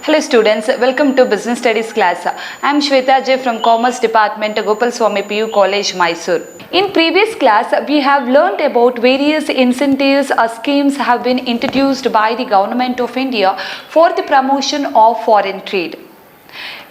Hello students, welcome to Business Studies class. I am Shweta J from Commerce Department, Gopal Swami PU College, Mysore. In previous class, we have learnt about various incentives or schemes have been introduced by the Government of India for the promotion of foreign trade,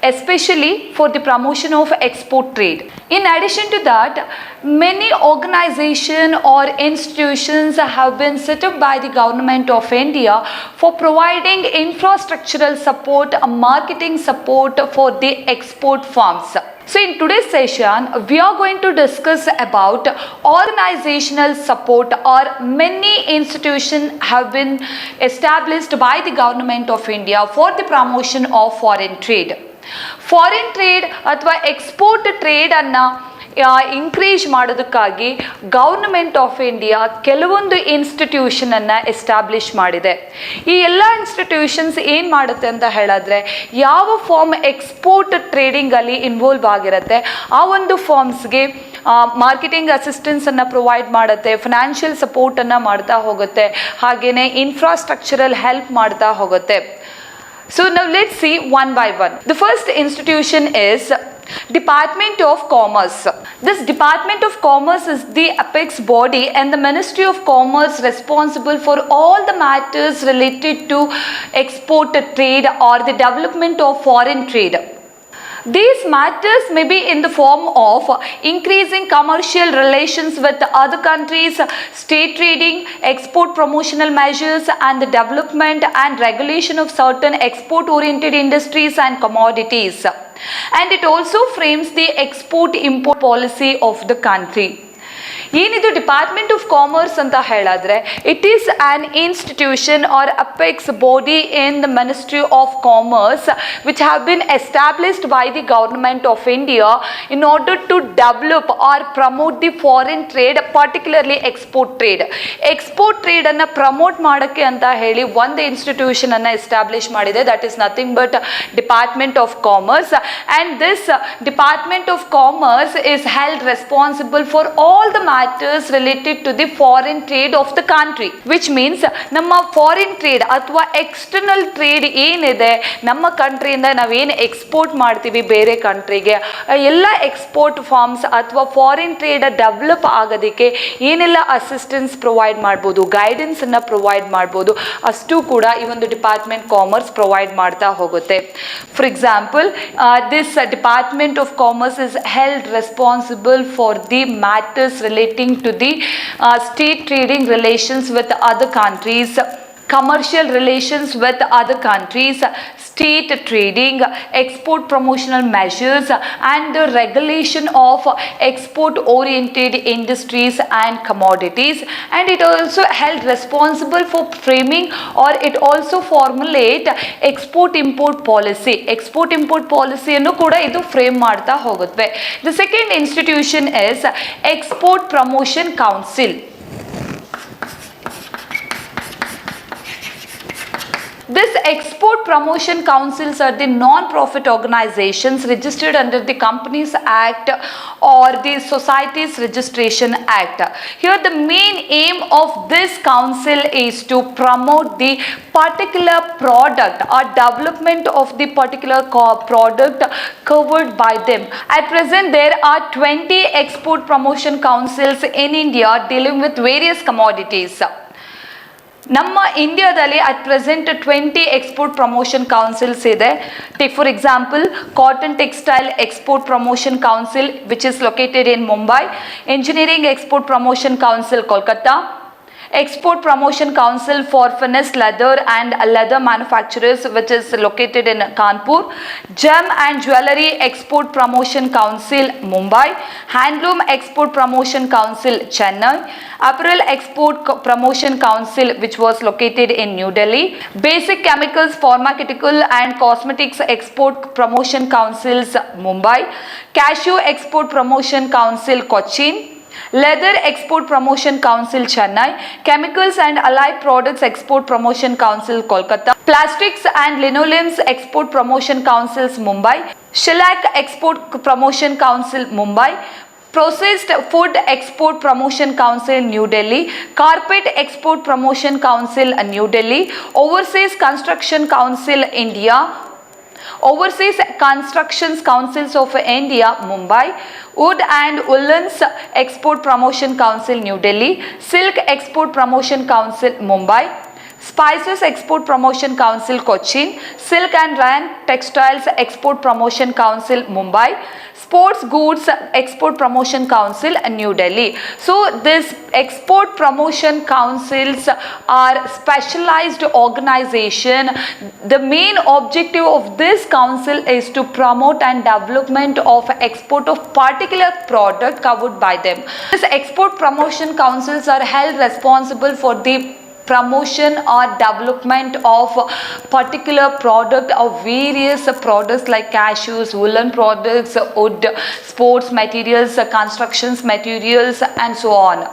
especially for the promotion of export trade. In addition to that, many organizations or institutions have been set up by the Government of India for providing infrastructural support, marketing support for the export firms. So in today's session, we are going to discuss about organizational support, or many institutions have been established by the Government of India for the promotion of foreign trade. Foreign trade ಅಥವಾ export ಟ್ರೇಡನ್ನು increase ಮಾಡೋದಕ್ಕಾಗಿ government of India ಕೆಲವೊಂದು ಇನ್ಸ್ಟಿಟ್ಯೂಷನನ್ನು establish ಮಾಡಿದೆ. ಈ ಎಲ್ಲ institutions ಏನು ಮಾಡುತ್ತೆ ಅಂತ ಹೇಳಿದ್ರೆ, ಯಾವ ಫಾರ್ಮ್ ಎಕ್ಸ್ಪೋರ್ಟ್ ಟ್ರೇಡಿಂಗಲ್ಲಿ ಇನ್ವಾಲ್ವ್ ಆಗಿರುತ್ತೆ ಆ ಒಂದು ಫಾರ್ಮ್ಸ್ಗೆ ಮಾರ್ಕೆಟಿಂಗ್ ಅಸಿಸ್ಟೆನ್ಸನ್ನು ಪ್ರೊವೈಡ್ ಮಾಡುತ್ತೆ, ಫಿನಾನ್ಷಿಯಲ್ ಸಪೋರ್ಟನ್ನು ಮಾಡ್ತಾ ಹೋಗುತ್ತೆ, ಹಾಗೆಯೇ ಇನ್ಫ್ರಾಸ್ಟ್ರಕ್ಚರಲ್ ಹೆಲ್ಪ್ ಮಾಡ್ತಾ ಹೋಗುತ್ತೆ. So now let's see one by one. The first institution is Department of Commerce. This Department of Commerce is the apex body and the Ministry of Commerce responsible for all the matters related to export trade or the development of foreign trade. These matters may be in the form of increasing commercial relations with other countries, state trading, export promotional measures, and the development and regulation of certain export-oriented industries and commodities. And it also frames the export-import policy of the country. ಏನಿದು department of commerce ಅಂತ ಹೇಳಿದ್ರೆ, it is an institution or apex body in the ministry of commerce which have been established by the government of India in order to develop or promote the foreign trade, particularly export trade. Export ಟ್ರೇಡನ್ನು promote ಮಾಡೋಕ್ಕೆ ಅಂತ ಹೇಳಿ ಒಂದು ಇನ್ಸ್ಟಿಟ್ಯೂಷನನ್ನು establish ಮಾಡಿದೆ, that is nothing but department of commerce. And this department of commerce is held responsible for all the matters related to the foreign trade of the country, which means ನಮ್ಮ foreign trade ಅಥವಾ external trade ಏನಿದೆ, ನಮ್ಮ ಕಂಟ್ರಿಯಿಂದ ನಾವೇನು export ಮಾಡ್ತೀವಿ ಬೇರೆ ಕಂಟ್ರಿಗೆ, ಎಲ್ಲ export forms ಅಥವಾ foreign trade develop ಆಗೋದಕ್ಕೆ ಏನೆಲ್ಲ ಅಸಿಸ್ಟೆನ್ಸ್ ಪ್ರೊವೈಡ್ ಮಾಡ್ಬೋದು, ಗೈಡೆನ್ಸನ್ನು ಪ್ರೊವೈಡ್ ಮಾಡ್ಬೋದು, ಅಷ್ಟು ಕೂಡ ಈ ಒಂದು ಡಿಪಾರ್ಟ್ಮೆಂಟ್ ಕಾಮರ್ಸ್ ಪ್ರೊವೈಡ್ ಮಾಡ್ತಾ ಹೋಗುತ್ತೆ. For example, this department of commerce is held responsible for the matters relating to the state trading relations with other countries, commercial relations with other countries, state trading, export promotional measures, and the regulation of export oriented industries and commodities. And it also held responsible for framing, or it also formulate export import policy. Export import policy ಅನ್ನು ಕೂಡ ಇದು frame ಮಾಡ್ತಾ ಹೋಗುತ್ತೆ. The second institution is Export Promotion Council. This export promotion councils are the non-profit organizations registered under the Companies Act or the Societies Registration Act. Here the main aim of this council is to promote the particular product or development of the particular product covered by them. At present there are 20 export promotion councils in India dealing with various commodities. ನಮ್ಮ ಇಂಡಿಯಾದಲ್ಲಿ at present 20 export promotion councils ಇದೆ. Take for example, cotton textile export promotion council which is located in Mumbai, engineering export promotion council Kolkata, Export Promotion Council for Finished Leather and Leather Manufacturers which is located in Kanpur, Gem and Jewelry Export Promotion Council Mumbai, Handloom Export Promotion Council Chennai, Apparel Export Promotion Council which was located in New Delhi, Basic Chemicals, Pharmaceutical and Cosmetics Export Promotion Councils Mumbai, Cashew Export Promotion Council Cochin, Leather Export Promotion Council Chennai, Chemicals and Allied Products Export Promotion Council Kolkata, Plastics and Linoleums Export Promotion Councils Mumbai, Shellac Export Promotion Council Mumbai, Processed Food Export Promotion Council, New Delhi. Carpet Export Promotion Council, New Delhi. Overseas Construction Council, India. Overseas Constructions Councils of India, Mumbai. Wood and Woolens Export Promotion Council, New Delhi. Silk Export Promotion Council, Mumbai. Spices Export Promotion Council, Cochin. Silk and Rayon Textiles Export Promotion Council, Mumbai. Sports Goods Export Promotion Council, New Delhi. So this export promotion councils are specialized organization. The main objective of this council is to promote and development of export of particular product covered by them. These export promotion councils are held responsible for the promotion or development of particular product of various products like cashews, woolen products, wood, sports materials, constructions materials, and so on.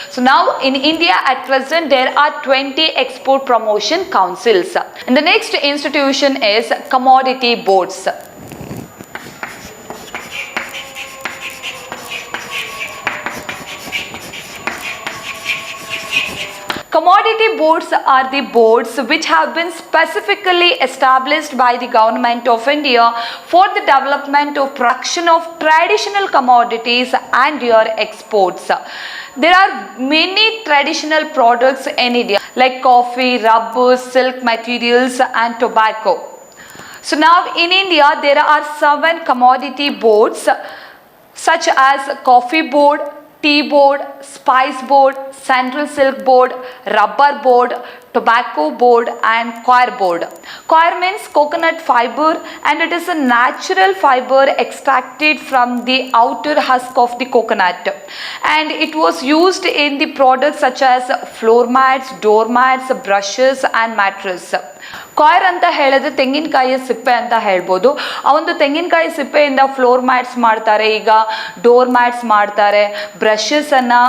So now in India at present there are 20 export promotion councils. And the next institution is commodity boards. Commodity boards are the boards which have been specifically established by the government of India for the development of production of traditional commodities and their exports. There are many traditional products in India like coffee, rubber, silk materials and tobacco. So now in India there are 7 commodity boards such as coffee board, tea board, spice board, central silk board, rubber board, tobacco board and coir board. Coir means coconut fiber and it is a natural fiber extracted from the outer husk of the coconut, and it was used in the products such as floor mats, door mats, brushes and mattress. Coir ಅಂತ ಹೇಳಿದ್ರೆ ತೆಂಗಿನಕಾಯಿಯ ಸಿಪ್ಪೆ ಅಂತ ಹೇಳ್ಬೋದು. ಆ ಒಂದು ತೆಂಗಿನಕಾಯಿ ಸಿಪ್ಪೆಯಿಂದ floor mats ಮಾಡ್ತಾರೆ, ಈಗ ಡೋರ್ ಮ್ಯಾಟ್ಸ್ ಮಾಡ್ತಾರೆ, ಬ್ರಷಸ್ಸನ್ನು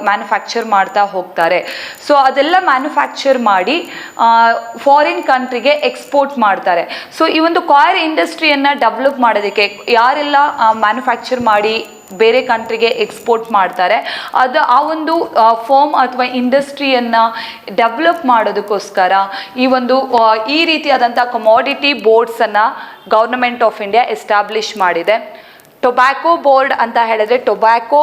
ಮ್ಯಾನುಫ್ಯಾಕ್ಚರ್ ಮಾಡ್ತಾ ಹೋಗ್ತಾರೆ. ಸೊ ಅದೆಲ್ಲ ಮ್ಯಾನುಫ್ಯಾಕ್ಚರ್ ಮಾಡಿ ಫಾರಿನ್ ಕಂಟ್ರಿಗೆ ಎಕ್ಸ್ಪೋರ್ಟ್ ಮಾಡ್ತಾರೆ. ಸೊ ಈ ಒಂದು ಕಾಯರ್ ಇಂಡಸ್ಟ್ರಿಯನ್ನು ಡೆವಲಪ್ ಮಾಡೋದಕ್ಕೆ ಯಾರೆಲ್ಲ ಮ್ಯಾನುಫ್ಯಾಕ್ಚರ್ ಮಾಡಿ ಬೇರೆ ಕಂಟ್ರಿಗೆ ಎಕ್ಸ್ಪೋರ್ಟ್ ಮಾಡ್ತಾರೆ ಅದು ಆ ಒಂದು ಫರ್ಮ್ ಅಥವಾ ಇಂಡಸ್ಟ್ರಿಯನ್ನು ಡೆವಲಪ್ ಮಾಡೋದಕ್ಕೋಸ್ಕರ ಈ ರೀತಿಯಾದಂಥ ಕಮೋಡಿಟಿ ಬೋರ್ಡ್ಸನ್ನು ಗೌರ್ಮೆಂಟ್ ಆಫ್ ಇಂಡಿಯಾ ಎಸ್ಟಾಬ್ಲಿಷ್ ಮಾಡಿದೆ. ಟೊಬ್ಯಾಕೋ ಬೋರ್ಡ್ ಅಂತ ಹೇಳಿದ್ರೆ ಟೊಬ್ಯಾಕೋ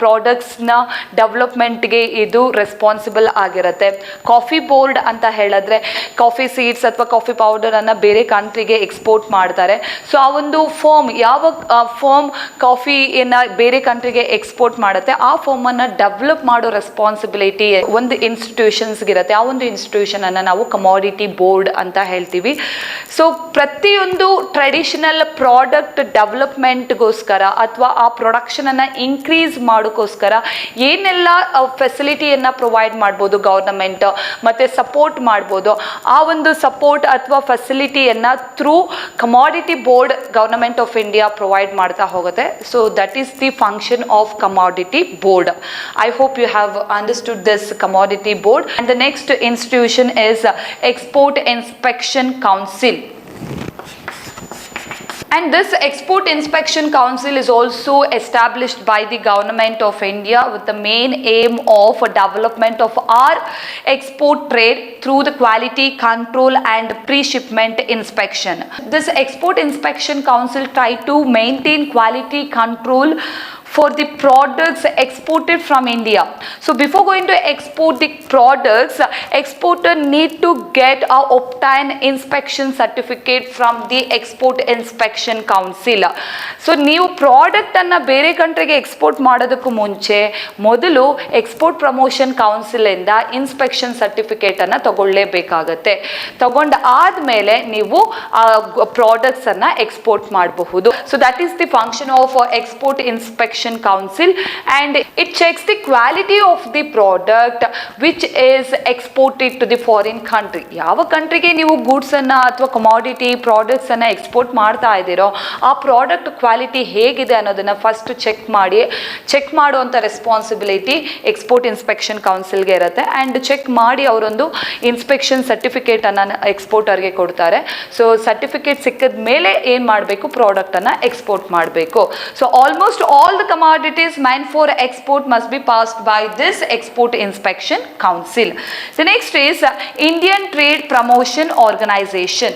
ಪ್ರಾಡಕ್ಟ್ಸ್ನ ಡೆವಲಪ್ಮೆಂಟ್ಗೆ ಇದು ರೆಸ್ಪಾನ್ಸಿಬಲ್ ಆಗಿರುತ್ತೆ. ಕಾಫಿ ಬೋರ್ಡ್ ಅಂತ ಹೇಳಿದ್ರೆ ಕಾಫಿ ಸೀಡ್ಸ್ ಅಥವಾ ಕಾಫಿ ಪೌಡರನ್ನು ಬೇರೆ ಕಂಟ್ರಿಗೆ ಎಕ್ಸ್ಪೋರ್ಟ್ ಮಾಡ್ತಾರೆ. ಸೊ ಆ ಒಂದು ಫರ್ಮ್ ಯಾವ ಫರ್ಮ್ ಕಾಫಿಯನ್ನು ಬೇರೆ ಕಂಟ್ರಿಗೆ ಎಕ್ಸ್ಪೋರ್ಟ್ ಮಾಡುತ್ತೆ ಆ ಫರ್ಮನ್ನು ಡೆವಲಪ್ ಮಾಡೋ ರೆಸ್ಪಾನ್ಸಿಬಿಲಿಟಿ ಒಂದು ಇನ್ಸ್ಟಿಟ್ಯೂಷನ್ಸ್ಗಿರುತ್ತೆ. ಆ ಒಂದು ಇನ್ಸ್ಟಿಟ್ಯೂಷನನ್ನು ನಾವು ಕಮೋಡಿಟಿ ಬೋರ್ಡ್ ಅಂತ ಹೇಳ್ತೀವಿ. ಸೊ ಪ್ರತಿಯೊಂದು ಟ್ರೆಡಿಷನಲ್ ಪ್ರಾಡಕ್ಟ್ ಡೆವಲಪ್ಮೆಂಟ್ಗೋಸ್ಕರ ಅಥವಾ ಆ ಪ್ರೊಡಕ್ಷನನ್ನು ಇನ್ಕ್ರೀಸ್ ಮಾಡೋಕ್ಕೋಸ್ಕರ ಏನೆಲ್ಲ ಫೆಸಿಲಿಟಿಯನ್ನು ಪ್ರೊವೈಡ್ ಮಾಡ್ಬೋದು ಗೌರ್ನಮೆಂಟ್ ಮತ್ತು ಸಪೋರ್ಟ್ ಮಾಡ್ಬೋದು, ಆ ಒಂದು ಸಪೋರ್ಟ್ ಅಥವಾ ಫೆಸಿಲಿಟಿಯನ್ನು through commodity board government of India provide ಮಾಡ್ತಾ ಹೋಗುತ್ತೆ. So that is the function of commodity board. I hope you have understood this commodity board. And the next institution is export inspection council. And this Export Inspection Council is also established by the Government of India with the main aim of development of our export trade through the quality control and pre-shipment inspection. This Export Inspection Council try to maintain quality control for the products exported from India. So before going to export the products, exporter need to get a obtain inspection certificate from the Export Inspection Council. So ನೀವು ಪ್ರಾಡಕ್ಟನ್ನು ಬೇರೆ ಕಂಟ್ರಿಗೆ export ಮಾಡೋದಕ್ಕೂ ಮುಂಚೆ ಮೊದಲು export promotion ಕೌನ್ಸಿಲಿಂದ inspection ಸರ್ಟಿಫಿಕೇಟನ್ನು ತಗೊಳ್ಳೇಬೇಕಾಗತ್ತೆ. ತಗೊಂಡು ಆದಮೇಲೆ ನೀವು ಆ ಪ್ರಾಡಕ್ಟ್ಸನ್ನು ಎಕ್ಸ್ಪೋರ್ಟ್ ಮಾಡಬಹುದು. So that is the function of export inspection Council, and it checks the quality of the product which is exported to the foreign country. ಯಾವ ಕಂಟ್ರಿಗೆ ನೀವು ಗೂಡ್ಸ್ ಅನ್ನ ಅಥವಾ ಕಮಾಡಿಟಿ ಪ್ರಾಡಕ್ಟ್ಸ್ ಅನ್ನ ಎಕ್ಸ್ಪೋರ್ಟ್ ಮಾಡ್ತಾ ಇದ್ದೀರೋ ಆ ಪ್ರಾಡಕ್ಟ್ ಕ್ವಾಲಿಟಿ ಹೇಗಿದೆ ಅನ್ನೋದನ್ನ ಫಸ್ಟ್ ಚೆಕ್ ಮಾಡುವಂಥ ರೆಸ್ಪಾನ್ಸಿಬಿಲಿಟಿ ಎಕ್ಸ್ಪೋರ್ಟ್ ಇನ್ಸ್ಪೆಕ್ಷನ್ ಕೌನ್ಸಿಲ್ಗೆ ಇರುತ್ತೆ. ಆ್ಯಂಡ್ ಚೆಕ್ ಮಾಡಿ ಅವರೊಂದು ಇನ್ಸ್ಪೆಕ್ಷನ್ ಸರ್ಟಿಫಿಕೇಟನ್ನು ಎಕ್ಸ್ಪೋರ್ಟರ್ಗೆ ಕೊಡ್ತಾರೆ. ಸೊ ಸರ್ಟಿಫಿಕೇಟ್ ಸಿಕ್ಕಿದ ಮೇಲೆ ಏನು ಮಾಡಬೇಕು, ಪ್ರಾಡಕ್ಟನ್ನು ಎಕ್ಸ್ಪೋರ್ಟ್ ಮಾಡಬೇಕು. So almost all the commodities meant for export must be passed by this Export Inspection Council. The next is Indian Trade Promotion Organization.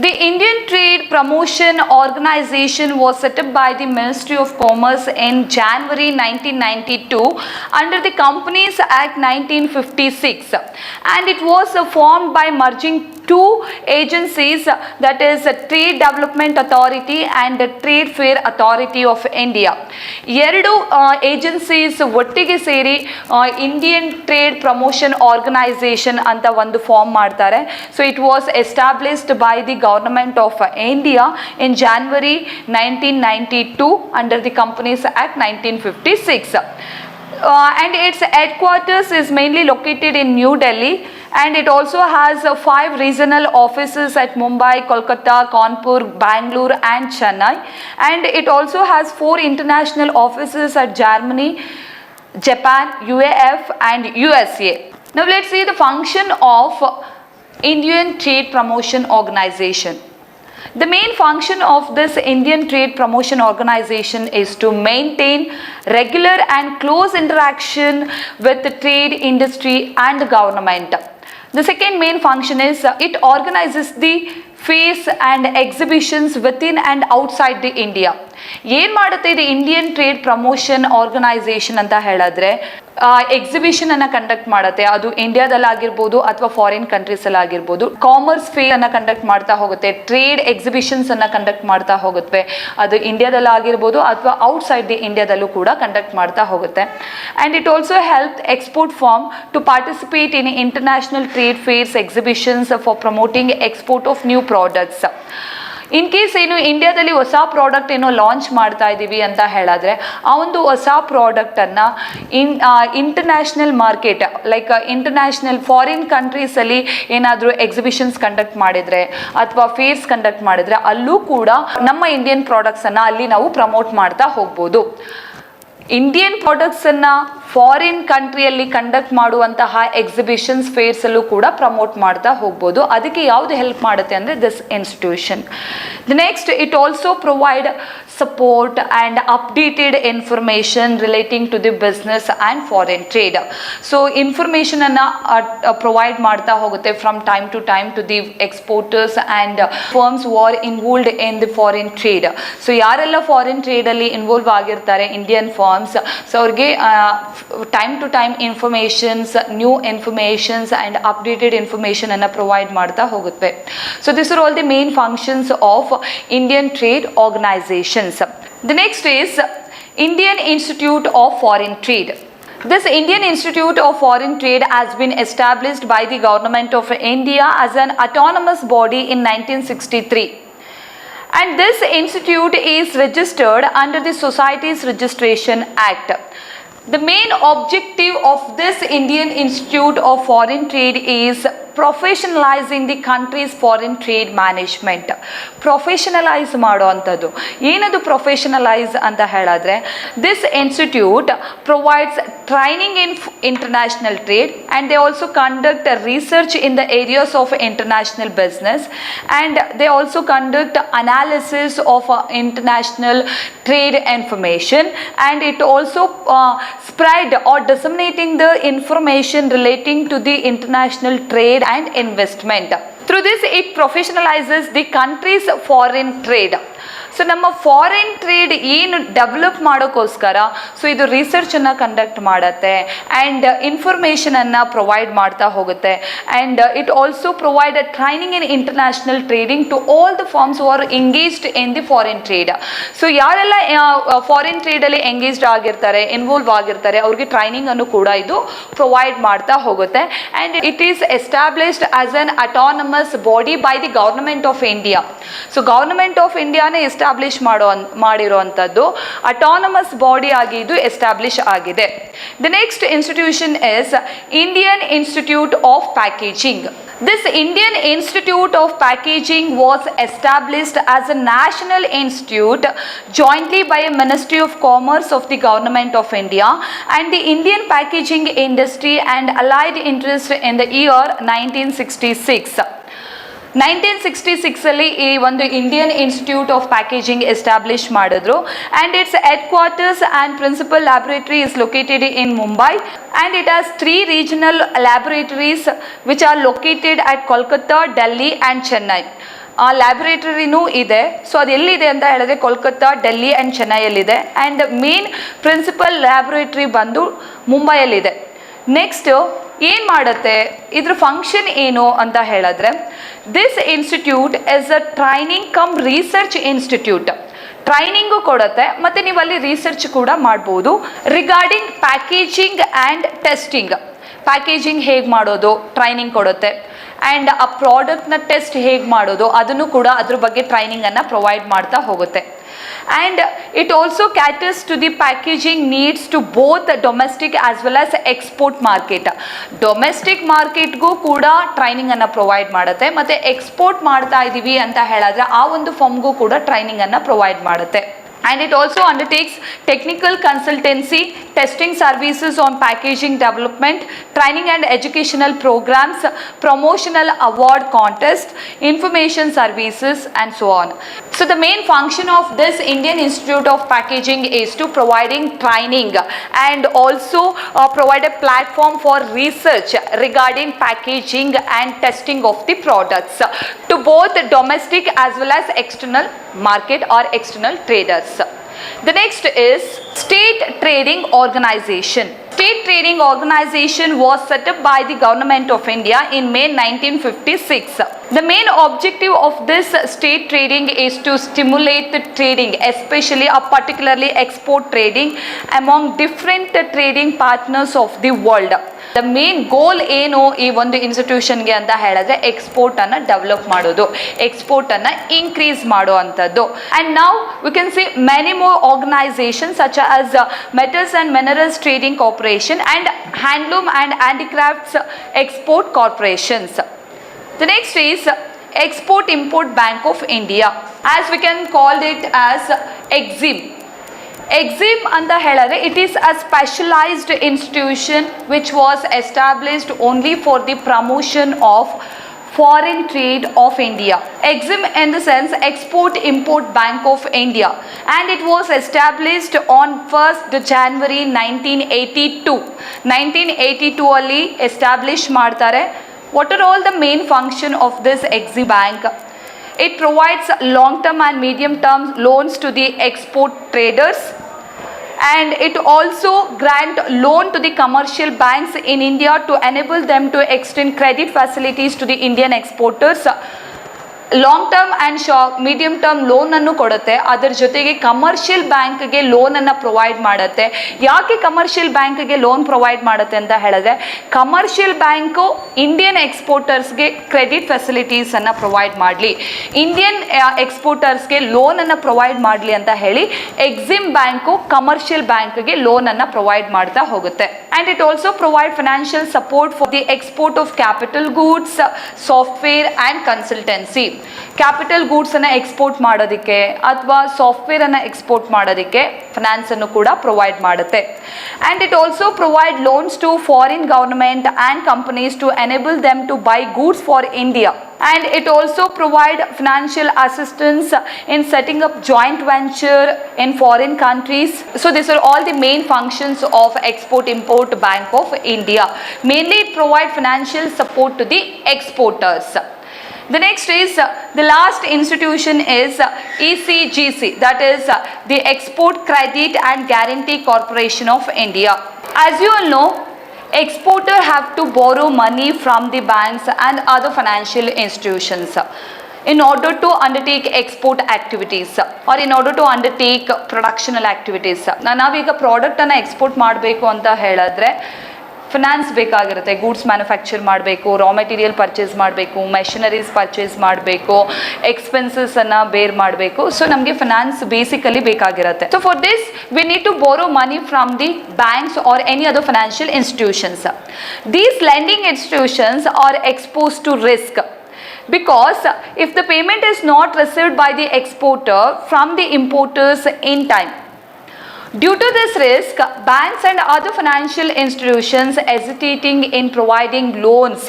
The Indian Trade Promotion Organization was set up by the Ministry of Commerce in January 1992 under the Companies Act 1956, and it was formed by merging two agencies, that is Trade Development Authority and the Trade Fair Authority of India. ಎರಡು agencies ಒಟ್ಟಿಗೆ ಸೇರಿ Indian trade promotion organisation ಅಂತ ಒಂದು form ಮಾಡ್ತಾರೆ. So it was established by the government of India in January 1992 under the companies act 1956. And its headquarters is mainly located in New Delhi, and it also has 5 regional offices at Mumbai, Kolkata, Kanpur, Bangalore and Chennai, and it also has 4 international offices at Germany, Japan, UAE and USA. Now let's see the function of Indian Trade Promotion Organization. The main function of this Indian Trade Promotion Organization is to maintain regular and close interaction with the trade industry and the government. The second main function is it organizes the fairs and exhibitions within and outside the India. ಏನು ಮಾಡುತ್ತೆ ಇದು Indian trade promotion organisation ಅಂತ ಹೇಳಿದ್ರೆ, exhibition ಅನ್ನ conduct ಮಾಡುತ್ತೆ. ಅದು ಇಂಡಿಯಾದಲ್ಲಾಗಿರ್ಬೋದು ಅಥವಾ foreign ಕಂಟ್ರೀಸಲ್ಲಿ ಆಗಿರ್ಬೋದು. ಕಾಮರ್ಸ್ ಫೇರ್ ಅನ್ನ ಕಂಡಕ್ಟ್ ಮಾಡ್ತಾ ಹೋಗುತ್ತೆ, ಟ್ರೇಡ್ ಎಕ್ಸಿಬಿಷನ್ಸ್ ಅನ್ನ ಕಂಡಕ್ಟ್ ಮಾಡ್ತಾ ಹೋಗುತ್ತೆ. ಅದು ಇಂಡಿಯಾದಲ್ಲಾಗಿರ್ಬೋದು ಅಥವಾ ಔಟ್ಸೈಡ್ ದಿ ಇಂಡಿಯಾದಲ್ಲೂ ಕೂಡ ಕಂಡಕ್ಟ್ ಮಾಡ್ತಾ ಹೋಗುತ್ತೆ. And it also help export firm to participate in international trade fairs exhibitions for promoting export of new products. In case ಏನು ಇಂಡಿಯಾದಲ್ಲಿ ಹೊಸ ಪ್ರಾಡಕ್ಟ್ ಏನೋ ಲಾಂಚ್ ಮಾಡ್ತಾ ಇದ್ದೀವಿ ಅಂತ ಹೇಳಿದ್ರೆ, ಆ ಒಂದು ಹೊಸ ಪ್ರಾಡಕ್ಟನ್ನು international market like international foreign ಕಂಟ್ರೀಸಲ್ಲಿ ಏನಾದರೂ ಎಕ್ಸಿಬಿಷನ್ಸ್ ಕಂಡಕ್ಟ್ ಮಾಡಿದರೆ ಅಥವಾ ಫೇರ್ಸ್ ಕಂಡಕ್ಟ್ ಮಾಡಿದರೆ ಅಲ್ಲೂ ಕೂಡ ನಮ್ಮ ಇಂಡಿಯನ್ ಪ್ರಾಡಕ್ಟ್ಸನ್ನು ಅಲ್ಲಿ ನಾವು ಪ್ರಮೋಟ್ ಮಾಡ್ತಾ ಹೋಗ್ಬೋದು. ಇಂಡಿಯನ್ ಪ್ರಾಡಕ್ಟ್ಸನ್ನು ಫಾರಿನ್ ಕಂಟ್ರಿಯಲ್ಲಿ ಕಂಡಕ್ಟ್ ಮಾಡುವಂತಹ ಎಕ್ಸಿಬಿಷನ್ಸ್ ಫೇರ್ಸಲ್ಲೂ ಕೂಡ ಪ್ರಮೋಟ್ ಮಾಡ್ತಾ ಹೋಗ್ಬೋದು. ಅದಕ್ಕೆ ಯಾವುದು ಹೆಲ್ಪ್ ಮಾಡುತ್ತೆ ಅಂದರೆ this institution. The next, it also provide support and updated information relating to the business and foreign trade. So ಇನ್ಫಾರ್ಮೇಷನನ್ನು ಪ್ರೊವೈಡ್ ಮಾಡ್ತಾ ಹೋಗುತ್ತೆ from time to time to the exporters and firms who are involved in the foreign trade. So ಯಾರೆಲ್ಲ foreign ಟ್ರೇಡಲ್ಲಿ involve ಆಗಿರ್ತಾರೆ Indian firms, so ಅವ್ರಿಗೆ time to time informations, new informations and updated ಇನ್ಫಾರ್ಮೇಷನನ್ನು provide ಮಾಡ್ತಾ ಹೋಗುತ್ತೆ. So this are all the main functions of Indian trade organisations. The next is Indian Institute of Foreign Trade. This Indian Institute of Foreign Trade has been established by the Government of India as an autonomous body in 1963. And this institute is registered under the Societies Registration Act. The main objective of this Indian Institute of Foreign Trade is professionalising the country's foreign trade management. Professionalise ಮಾಡೋ ಅಂಥದ್ದು. ಏನದು professionalise ಅಂತ ಹೇಳಿದ್ರೆ, this institute provides training in international trade and they also conduct research in the areas of international business and they also conduct analysis of international trade information and it also spread or disseminating the information relating to the international trade and investment. Through this, it professionalizes the country's foreign trade. So ನಮ್ಮ foreign trade ಏನು develop ಮಾಡೋಕ್ಕೋಸ್ಕರ so ಇದು ರಿಸರ್ಚನ್ನು conduct ಮಾಡುತ್ತೆ and ಇನ್ಫಾರ್ಮೇಷನನ್ನು provide ಮಾಡ್ತಾ ಹೋಗುತ್ತೆ and it also provide a training in international trading to all the firms who are engaged in the foreign trade. So ಯಾರೆಲ್ಲ ಫಾರಿನ್ ಟ್ರೇಡಲ್ಲಿ ಎಂಗೇಜ್ಡ್ ಆಗಿರ್ತಾರೆ, ಇನ್ವಾಲ್ವ್ ಆಗಿರ್ತಾರೆ, ಅವ್ರಿಗೆ ಟ್ರೈನಿಂಗನ್ನು ಕೂಡ ಇದು ಪ್ರೊವೈಡ್ ಮಾಡ್ತಾ ಹೋಗುತ್ತೆ and it is established as an autonomous body by the government of India. So government of ಇಂಡಿಯಾನೇ establish ಮಾಡಿರುವಂಥದ್ದು ಅಟಾನಮಸ್ ಬಾಡಿ ಆಗಿ ಇದು ಎಸ್ಟಾಬ್ಲಿಷ್ ಆಗಿದೆ. The next institution is Indian institute of packaging. This Indian Institute of Packaging was established as a national institute jointly by a Ministry of Commerce of the Government of India and the Indian packaging industry and allied interests in the year 1966. 1966 ಅಲ್ಲಿ ಈ ಒಂದು Indian institute of packaging establish ಮಾಡಿದ್ರು and its headquarters and principal laboratory is located in Mumbai and it has 3 regional laboratories which are located at Kolkata, Delhi and Chennai. ಆ ಲ್ಯಾಬೊರೇಟರಿನೂ ಇದೆ. So ಅದು ಎಲ್ಲಿದೆ ಅಂತ ಹೇಳಿದ್ರೆ ಕೋಲ್ಕತ್ತಾ, ಡೆಲ್ಲಿ ಆ್ಯಂಡ್ ಚೆನ್ನೈಯಲ್ಲಿದೆ ಆ್ಯಂಡ್ ಮೇನ್ ಪ್ರಿನ್ಸಿಪಲ್ ಲ್ಯಾಬೊರೇಟರಿ ಬಂದು ಮುಂಬೈಯಲ್ಲಿದೆ. ನೆಕ್ಸ್ಟ್ ಏನು ಮಾಡುತ್ತೆ, ಇದ್ರ ಫಂಕ್ಷನ್ ಏನು ಅಂತ ಹೇಳಿದ್ರೆ this institute is a training come research institute. Training ಕೊಡುತ್ತೆ ಮತ್ತು ನೀವು ಅಲ್ಲಿ ರಿಸರ್ಚ್ ಕೂಡ ಮಾಡ್ಬೋದು regarding packaging and testing. Packaging ಹೇಗೆ ಮಾಡೋದು ಟ್ರೈನಿಂಗ್ ಕೊಡುತ್ತೆ ಆ್ಯಂಡ್ ಆ ಪ್ರಾಡಕ್ಟ್ನ ಟೆಸ್ಟ್ ಹೇಗೆ ಮಾಡೋದು ಅದನ್ನು ಕೂಡ ಅದ್ರ ಬಗ್ಗೆ ಟ್ರೈನಿಂಗನ್ನು ಪ್ರೊವೈಡ್ ಮಾಡ್ತಾ ಹೋಗುತ್ತೆ. And it also caters to the packaging needs to both domestic as well as export market. Domestic ಮಾರ್ಕೆಟ್ಗೂ ಕೂಡ ಟ್ರೈನಿಂಗನ್ನು ಪ್ರೊವೈಡ್ ಮಾಡುತ್ತೆ ಮತ್ತು ಎಕ್ಸ್ಪೋರ್ಟ್ ಮಾಡ್ತಾ ಇದ್ದೀವಿ ಅಂತ ಹೇಳಿದ್ರೆ ಆ ಒಂದು ಫಾರ್ಮ್ಗೂ ಕೂಡ ಟ್ರೈನಿಂಗನ್ನು ಪ್ರೊವೈಡ್ ಮಾಡುತ್ತೆ. And it also undertakes technical consultancy, testing services on packaging development, training and educational programs, promotional award contests, information services and so on. So the main function of this Indian Institute of Packaging is to providing training and also provide a platform for research regarding packaging and testing of the products to both domestic as well as external market or external traders. The next is State Trading Organization. State Trading Organization was set up by the Government of India in May 1956. The main objective of this state trading is to stimulate the trading, especially particularly export trading among different trading partners of the world. The main goal ಏನು ಈ ಒಂದು ಇನ್ಸ್ಟಿಟ್ಯೂಷನ್ಗೆ ಅಂತ ಹೇಳಿದ್ರೆ ಎಕ್ಸ್ಪೋರ್ಟನ್ನು develop ಮಾಡೋದು, ಎಕ್ಸ್ಪೋರ್ಟನ್ನು increase ಮಾಡೋ ಅಂಥದ್ದು. And ನಾವು we can see many more organisations such as metals and minerals trading corporation and handloom and handicrafts export corporations. The next is Export Import Bank of India, as we can call it as EXIM. EXIM ಅಂತ ಹೇಳಿದ್ರೆ it is a specialized institution which was established only for the promotion of foreign trade of India. EXIM in the sense Export Import Bank of India, and it was established on 1st January 1982. 1982 ಅಲ್ಲಿ establish ಮಾಡ್ತಾರೆ. What are all the main function of this EXIM Bank? It provides long-term and medium-term loans to the export traders, and it also grant loan to the commercial banks in India to enable them to extend credit facilities to the Indian exporters. Long term and medium term ಲೋನನ್ನು ಕೊಡುತ್ತೆ, ಅದರ ಜೊತೆಗೆ commercial ಬ್ಯಾಂಕ್ಗೆ ಲೋನನ್ನು provide ಮಾಡುತ್ತೆ. ಯಾಕೆ commercial ಬ್ಯಾಂಕ್ಗೆ loan provide ಮಾಡುತ್ತೆ ಅಂತ ಹೇಳಿದ್ರೆ ಕಮರ್ಷಿಯಲ್ ಬ್ಯಾಂಕು ಇಂಡಿಯನ್ ಎಕ್ಸ್ಪೋರ್ಟರ್ಸ್ಗೆ ಕ್ರೆಡಿಟ್ ಫೆಸಿಲಿಟೀಸನ್ನು ಪ್ರೊವೈಡ್ ಮಾಡಲಿ, ಇಂಡಿಯನ್ ಎಕ್ಸ್ಪೋರ್ಟರ್ಸ್ಗೆ ಲೋನನ್ನು ಪ್ರೊವೈಡ್ ಮಾಡಲಿ ಅಂತ ಹೇಳಿ ಎಕ್ಸಿಮ್ ಬ್ಯಾಂಕು ಕಮರ್ಷಿಯಲ್ ಬ್ಯಾಂಕ್ಗೆ ಲೋನನ್ನು ಪ್ರೊವೈಡ್ ಮಾಡ್ತಾ ಹೋಗುತ್ತೆ. And it also provide financial support for the export of capital goods, software and consultancy. Capital ಗೂಡ್ಸನ್ನು ಎಕ್ಸ್ಪೋರ್ಟ್ ಮಾಡೋದಕ್ಕೆ ಅಥವಾ ಸಾಫ್ಟ್ವೇರನ್ನು ಎಕ್ಸ್ಪೋರ್ಟ್ ಮಾಡೋದಕ್ಕೆ ಫಿನಾನ್ಸನ್ನು ಕೂಡ ಪ್ರೊವೈಡ್ ಮಾಡುತ್ತೆ. And it also provide loans to foreign government and companies to enable them to buy goods for India. And it also provide financial assistance in setting up joint venture in foreign countries. So these are all the main functions of Export Import Bank of India. Mainly it provide financial support to the exporters. The next is the last institution is ECGC, that is the Export Credit and Guarantee Corporation of India. As you all know, exporter have to borrow money from the banks and other financial institutions in order to undertake export activities or in order to undertake productional activities. ನಾವೀಗ ಪ್ರಾಡಕ್ಟನ್ನು export ಮಾಡಬೇಕು ಅಂತ ಹೇಳಿದ್ರೆ finance ಬೇಕಾಗಿರುತ್ತೆ. Goods manufacture ಮಾಡಬೇಕು, raw material purchase ಮಾಡಬೇಕು, machineries purchase ಮಾಡಬೇಕು, ಎಕ್ಸ್ಪೆನ್ಸಸನ್ನು ಬೇರ್ ಮಾಡಬೇಕು. ಸೊ ನಮಗೆ ಫಿನಾನ್ಸ್ ಬೇಸಿಕಲಿ ಬೇಕಾಗಿರುತ್ತೆ. So for this we need to borrow money from the banks or any other financial institutions. These lending institutions are exposed to risk because if the payment is not received by the exporter from the importers in time, Due to this risk, banks and other financial institutions hesitating in providing loans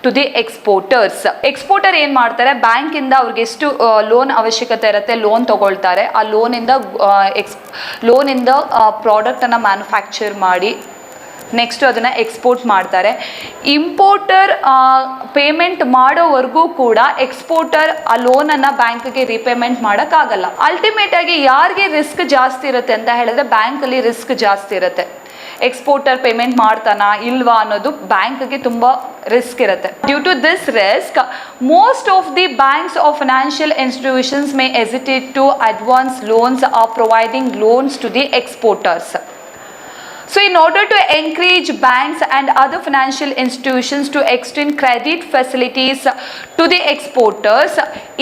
to the exporters. Exporter ಏನು ಮಾಡ್ತಾರೆ, ಬ್ಯಾಂಕಿಂದ ಅವ್ರಿಗೆ ಎಷ್ಟು loan ಅವಶ್ಯಕತೆ ಇರುತ್ತೆ loan ತಗೊಳ್ತಾರೆ. ಆ ಲೋನಿಂದ ಪ್ರಾಡಕ್ಟನ್ನು ಮ್ಯಾನುಫ್ಯಾಕ್ಚರ್ ಮಾಡಿ ನೆಕ್ಸ್ಟ್ ಅದನ್ನು ಎಕ್ಸ್ಪೋರ್ಟ್ ಮಾಡ್ತಾರೆ. ಇಂಪೋರ್ಟರ್ ಪೇಮೆಂಟ್ ಮಾಡೋವರೆಗೂ ಕೂಡ ಎಕ್ಸ್ಪೋರ್ಟರ್ ಆ ಲೋನನ್ನು ಬ್ಯಾಂಕ್ಗೆ ರೀಪೇಮೆಂಟ್ ಮಾಡೋಕ್ಕಾಗಲ್ಲ. ಅಲ್ಟಿಮೇಟ್ ಆಗಿ ಯಾರಿಗೆ ರಿಸ್ಕ್ ಜಾಸ್ತಿ ಇರುತ್ತೆ ಅಂತ ಹೇಳಿದ್ರೆ ಬ್ಯಾಂಕಲ್ಲಿ ರಿಸ್ಕ್ ಜಾಸ್ತಿ ಇರುತ್ತೆ. ಎಕ್ಸ್ಪೋರ್ಟರ್ ಪೇಮೆಂಟ್ ಮಾಡ್ತಾನಾ ಇಲ್ವಾ ಅನ್ನೋದು ಬ್ಯಾಂಕ್ಗೆ ತುಂಬ ರಿಸ್ಕ್ ಇರುತ್ತೆ. Due to this risk most of the banks of financial institutions may hesitate to advance loans or providing loans to the exporters. So in order to encourage banks and other financial institutions to extend credit facilities to the exporters,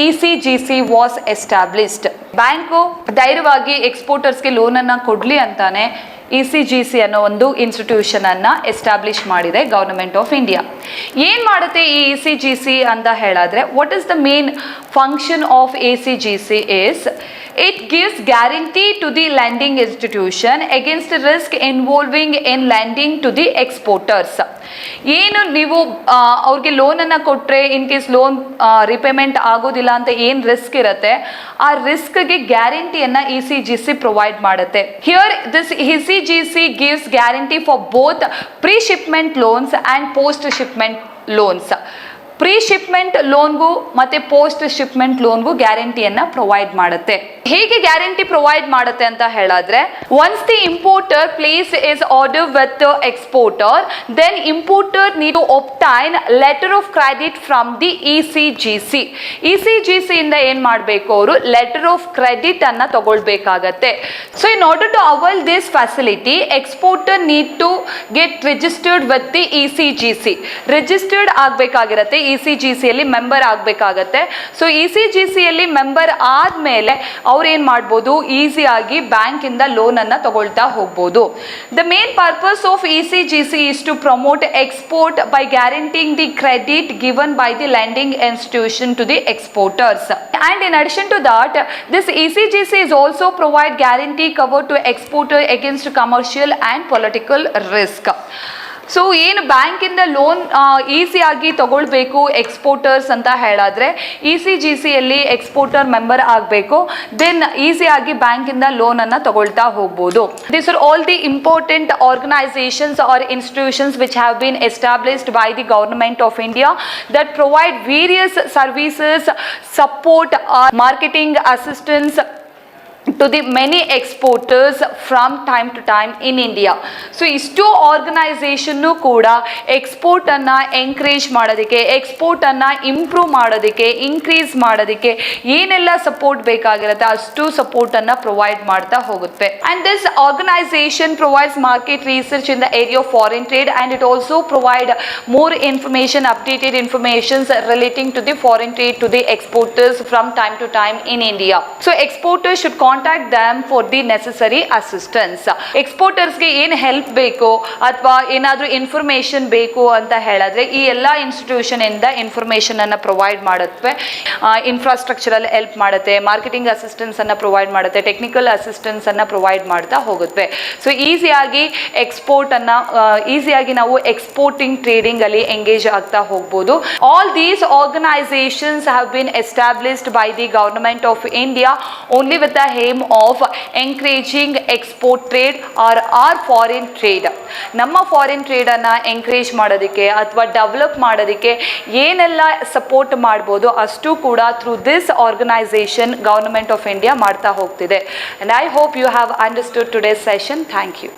ECGC was established. Bank ಧೈರ್ಯವಾಗಿ ಎಕ್ಸ್ಪೋರ್ಟರ್ಸ್ಗೆ ಲೋನನ್ನು ಕೊಡಲಿ ಅಂತಾನೆ ECGC ಅನ್ನೋ ಒಂದು ಇನ್ಸ್ಟಿಟ್ಯೂಷನನ್ನು establish ಮಾಡಿದೆ government of India. ಏನು ಮಾಡುತ್ತೆ ಈ ECGC ಅಂತ ಹೇಳಿದ್ರೆ, what is the main function of ECGC is it gives guarantee to the lending institution against risk involving in lending to the exporters. ಏನು ನೀವು ಅವ್ರಿಗೆ ಲೋನನ್ನು ಕೊಟ್ಟರೆ ಇನ್ ಕೇಸ್ ಲೋನ್ ರಿಪೇಮೆಂಟ್ ಆಗೋದಿಲ್ಲ ಅಂತ ಏನು ರಿಸ್ಕ್ ಇರುತ್ತೆ ಆ ರಿಸ್ಕ್ಗೆ ಗ್ಯಾರಂಟಿಯನ್ನು ECGC ಪ್ರೊವೈಡ್ ಮಾಡುತ್ತೆ. Here this ECGC gives guarantee for both pre shipment loans and post shipment loans. Pre shipment ಲೋನ್ಗೂ ಮತ್ತು ಪೋಸ್ಟ್ ಶಿಪ್ಮೆಂಟ್ ಲೋನ್ಗೂ ಗ್ಯಾರಂಟಿಯನ್ನು ಪ್ರೊವೈಡ್ ಮಾಡುತ್ತೆ. ಹೇಗೆ ಗ್ಯಾರಂಟಿ ಪ್ರೊವೈಡ್ ಮಾಡುತ್ತೆ ಅಂತ ಹೇಳಿದ್ರೆ, once the importer place is order with the exporter, then importer need to obtain letter of credit from the ECGC. ECGC ಇಂದ ಏನು ಮಾಡಬೇಕು, ಅವರು ಲೆಟರ್ ಆಫ್ ಕ್ರೆಡಿಟ್ ಅನ್ನು ತಗೊಳ್ಬೇಕಾಗತ್ತೆ. So in order to avail this facility, exporter need to get registered with the ECGC. Registered ಆಗಬೇಕಾಗಿರುತ್ತೆ, ECGCಯಲ್ಲಿ member ಆಗಬೇಕಾಗತ್ತೆ. So ECGCಯಲ್ಲಿ ಮೆಂಬರ್ ಆದಮೇಲೆ ಅವ್ರೇನು ಮಾಡ್ಬೋದು, ಈಸಿಯಾಗಿ ಬ್ಯಾಂಕಿಂದ ಲೋನನ್ನು ತಗೊಳ್ತಾ ಹೋಗ್ಬೋದು. The main purpose of ECGC is to promote export by guaranteeing the credit given by the lending institution to the exporters. And in addition to that, this ECGC is also provide guarantee cover to exporter against commercial and political risk. So ಏನು ಬ್ಯಾಂಕಿಂದ loan ಈಸಿಯಾಗಿ ತಗೊಳ್ಬೇಕು exporters ಅಂತ ಹೇಳಿದ್ರೆ ECGCಯಲ್ಲಿ exporter member ಆಗಬೇಕು, then ಈಸಿಯಾಗಿ ಬ್ಯಾಂಕಿಂದ ಲೋನನ್ನು ತಗೊಳ್ತಾ ಹೋಗ್ಬೋದು. This are all the important organisations or institutions which have been established by the government of India that provide various services, support, marketing assistance to the many exporters from time to time in India. So ಇಷ್ಟು organisation ಕೂಡ ಎಕ್ಸ್ಪೋರ್ಟನ್ನು encourage ಮಾಡೋದಕ್ಕೆ, ಎಕ್ಸ್ಪೋರ್ಟನ್ನು improve ಮಾಡೋದಕ್ಕೆ, increase ಮಾಡೋದಕ್ಕೆ ಏನೆಲ್ಲ support ಬೇಕಾಗಿರುತ್ತೆ ಅಷ್ಟು ಸಪೋರ್ಟನ್ನು provide ಮಾಡ್ತಾ ಹೋಗುತ್ತೆ. And this organisation provides market research in the area of foreign trade and it also provide more information, updated informations relating to the foreign trade to the exporters from time to time in India. So exporters should contact them for the necessary assistance. ಎಕ್ಸ್ಪೋರ್ಟರ್ಸ್ಗೆ ಏನು help ಬೇಕು ಅಥವಾ ಏನಾದರೂ information ಬೇಕು ಅಂತ ಹೇಳಿದ್ರೆ ಈ ಎಲ್ಲ ಇನ್ಸ್ಟಿಟ್ಯೂಷನಿಂದ ಇನ್ಫಾರ್ಮೇಷನನ್ನು provide ಮಾಡುತ್ತವೆ. ಇನ್ಫ್ರಾಸ್ಟ್ರಕ್ಚರಲ್ ಹೆಲ್ಪ್ ಮಾಡುತ್ತೆ, ಮಾರ್ಕೆಟಿಂಗ್ ಅಸಿಸ್ಟೆನ್ಸನ್ನು ಪ್ರೊವೈಡ್ ಮಾಡುತ್ತೆ, ಟೆಕ್ನಿಕಲ್ ಅಸಿಸ್ಟೆನ್ಸನ್ನು ಪ್ರೊವೈಡ್ ಮಾಡ್ತಾ ಹೋಗುತ್ತೆ. ಸೊ ಈಸಿಯಾಗಿ ನಾವು ಎಕ್ಸ್ಪೋರ್ಟಿಂಗ್ ಟ್ರೇಡಿಂಗಲ್ಲಿ ಎಂಗೇಜ್ ಆಗ್ತಾ ಹೋಗ್ಬೋದು. All these organisations have been established by the government of India only with the aim of encouraging export trade or foreign trade. ನಮ್ಮ foreign ಟ್ರೇಡನ್ನು ಎಂಕರೇಜ್ ಮಾಡೋದಕ್ಕೆ ಅಥವಾ ಡೆವಲಪ್ ಮಾಡೋದಕ್ಕೆ ಏನೆಲ್ಲ ಸಪೋರ್ಟ್ ಮಾಡ್ಬೋದು ಅಷ್ಟು ಕೂಡ through this organisation government of India ಮಾಡ್ತಾ ಹೋಗ್ತಿದೆ. And I hope you have understood today's session. Thank you.